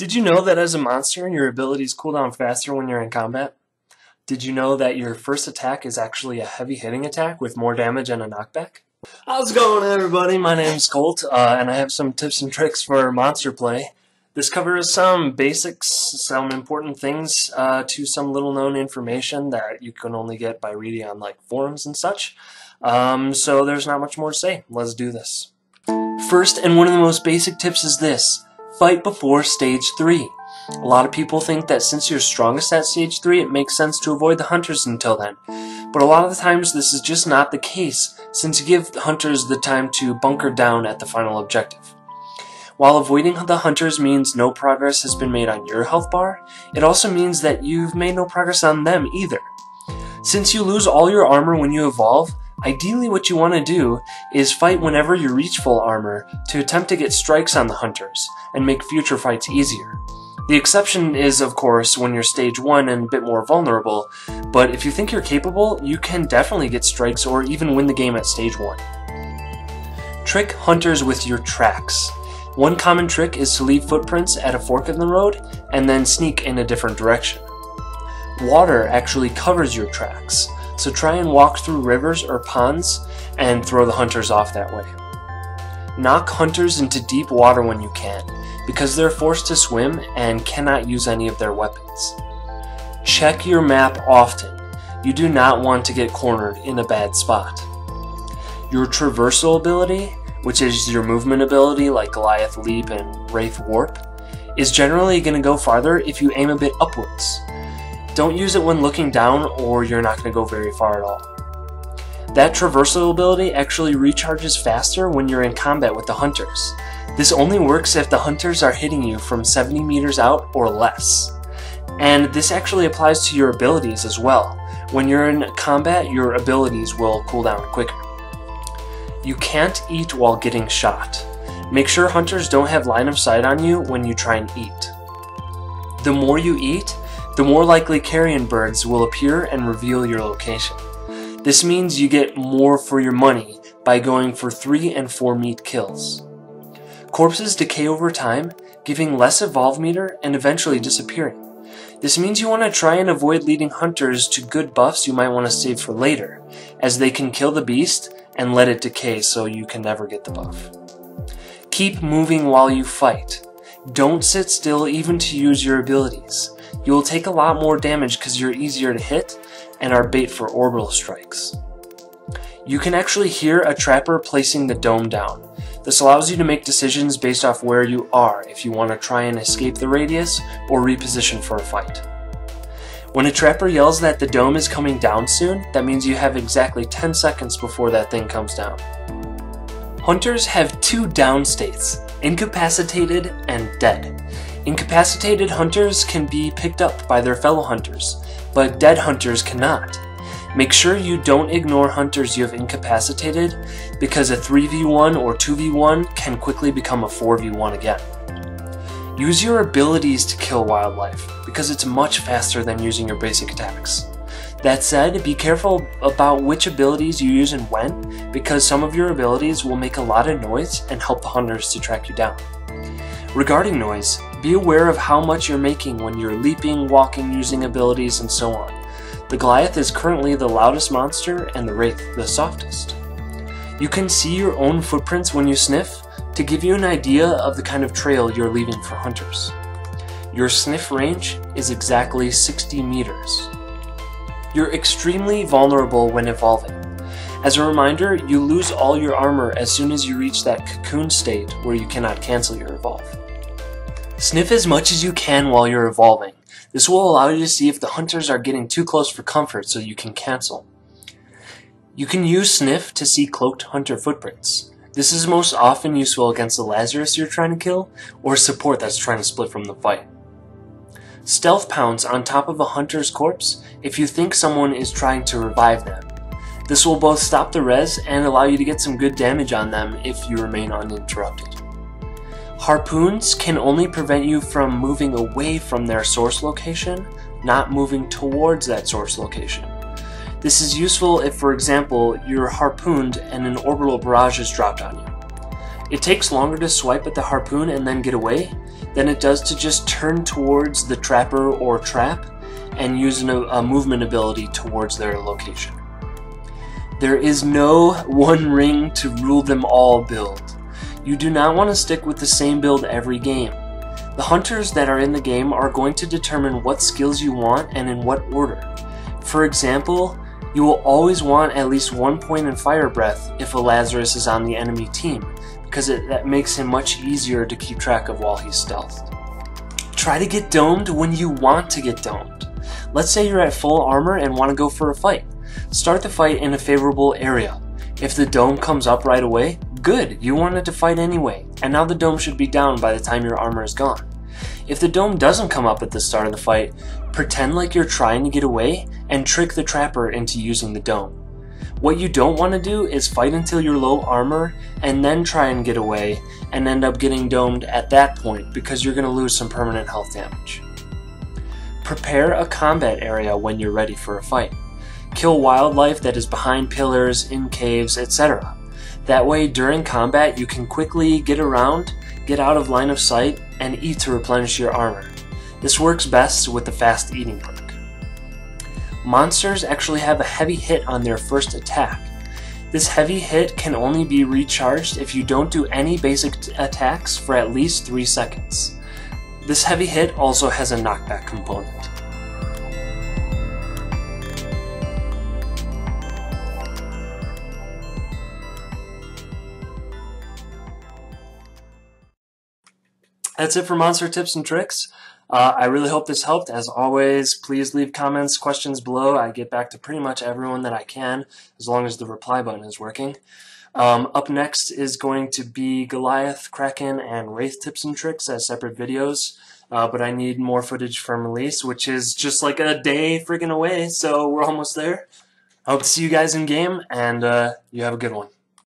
Did you know that as a monster, your abilities cool down faster when you're in combat? Did you know that your first attack is actually a heavy hitting attack with more damage and a knockback? How's it going, everybody? My name's Colt, and I have some tips and tricks for monster play. This covers some basics, some important things, to some little known information that you can only get by reading on like forums and such. So there's not much more to say. Let's do this. First, and one of the most basic tips is this: fight before stage 3. A lot of people think that since you're strongest at stage 3, it makes sense to avoid the hunters until then. But a lot of the times this is just not the case, since you give the hunters the time to bunker down at the final objective. While avoiding the hunters means no progress has been made on your health bar, it also means that you've made no progress on them either. Since you lose all your armor when you evolve, ideally what you want to do is fight whenever you reach full armor to attempt to get strikes on the hunters and make future fights easier. The exception is, of course, when you're stage 1 and a bit more vulnerable, but if you think you're capable, you can definitely get strikes or even win the game at stage 1. Trick hunters with your tracks. One common trick is to leave footprints at a fork in the road and then sneak in a different direction. Water actually covers your tracks, so try and walk through rivers or ponds and throw the hunters off that way. Knock hunters into deep water when you can, because they're forced to swim and cannot use any of their weapons. Check your map often. You do not want to get cornered in a bad spot. Your Traversal ability, which is your movement ability like Goliath Leap and Wraith Warp, is generally going to go farther if you aim a bit upwards. Don't use it when looking down or you're not going to go very far at all. That Traversal ability actually recharges faster when you're in combat with the hunters. This only works if the hunters are hitting you from 70 meters out or less. And this actually applies to your abilities as well. When you're in combat, your abilities will cool down quicker. You can't eat while getting shot. Make sure hunters don't have line of sight on you when you try and eat. The more you eat, the more likely carrion birds will appear and reveal your location. This means you get more for your money by going for 3 and 4 meat kills. Corpses decay over time, giving less evolve meter and eventually disappearing. This means you want to try and avoid leading hunters to good buffs you might want to save for later, as they can kill the beast and let it decay so you can never get the buff. Keep moving while you fight. Don't sit still even to use your abilities. You will take a lot more damage because you're easier to hit and are bait for orbital strikes. You can actually hear a trapper placing the dome down. This allows you to make decisions based off where you are if you want to try and escape the radius or reposition for a fight. When a trapper yells that the dome is coming down soon, that means you have exactly 10 seconds before that thing comes down. Hunters have 2 down states: incapacitated and dead. Incapacitated hunters can be picked up by their fellow hunters, but dead hunters cannot. Make sure you don't ignore hunters you have incapacitated, because a 3v1 or 2v1 can quickly become a 4v1 again. Use your abilities to kill wildlife, because it's much faster than using your basic attacks. That said, be careful about which abilities you use and when, because some of your abilities will make a lot of noise and help the hunters to track you down. Regarding noise, be aware of how much you're making when you're leaping, walking, using abilities, and so on. The Goliath is currently the loudest monster and the Wraith the softest. You can see your own footprints when you sniff to give you an idea of the kind of trail you're leaving for hunters. Your sniff range is exactly 60 meters. You're extremely vulnerable when evolving. As a reminder, you lose all your armor as soon as you reach that cocoon state where you cannot cancel your evolve. Sniff as much as you can while you're evolving. This will allow you to see if the hunters are getting too close for comfort so you can cancel. You can use Sniff to see cloaked hunter footprints. This is most often useful against the Lazarus you're trying to kill, or support that's trying to split from the fight. Stealth pounce on top of a hunter's corpse if you think someone is trying to revive them. This will both stop the res and allow you to get some good damage on them if you remain uninterrupted. Harpoons can only prevent you from moving away from their source location, not moving towards that source location. This is useful if, for example, you're harpooned and an orbital barrage is dropped on you. It takes longer to swipe at the harpoon and then get away, than it does to just turn towards the trapper or trap and use a movement ability towards their location. There is no one ring to rule them all build. You do not want to stick with the same build every game. The hunters that are in the game are going to determine what skills you want and in what order. For example, you will always want at least 1 point in fire breath if a Lazarus is on the enemy team, because that makes him much easier to keep track of while he's stealthed. Try to get domed when you want to get domed. Let's say you're at full armor and want to go for a fight. Start the fight in a favorable area. If the dome comes up right away, good, you wanted to fight anyway, and now the dome should be down by the time your armor is gone. If the dome doesn't come up at the start of the fight, pretend like you're trying to get away and trick the trapper into using the dome. What you don't want to do is fight until you're low armor and then try and get away and end up getting domed at that point because you're going to lose some permanent health damage. Prepare a combat area when you're ready for a fight. Kill wildlife that is behind pillars, in caves, etc. That way during combat you can quickly get around, get out of line of sight, and eat to replenish your armor. This works best with the fast eating perk. Monsters actually have a heavy hit on their first attack. This heavy hit can only be recharged if you don't do any basic attacks for at least 3 seconds. This heavy hit also has a knockback component. That's it for monster tips and tricks. I really hope this helped. As always, please leave comments, questions below. I get back to pretty much everyone that I can, as long as the reply button is working. Up next is going to be Goliath, Kraken, and Wraith tips and tricks as separate videos. But I need more footage from release, which is just like a day freaking away, so we're almost there. I hope to see you guys in game, and you have a good one.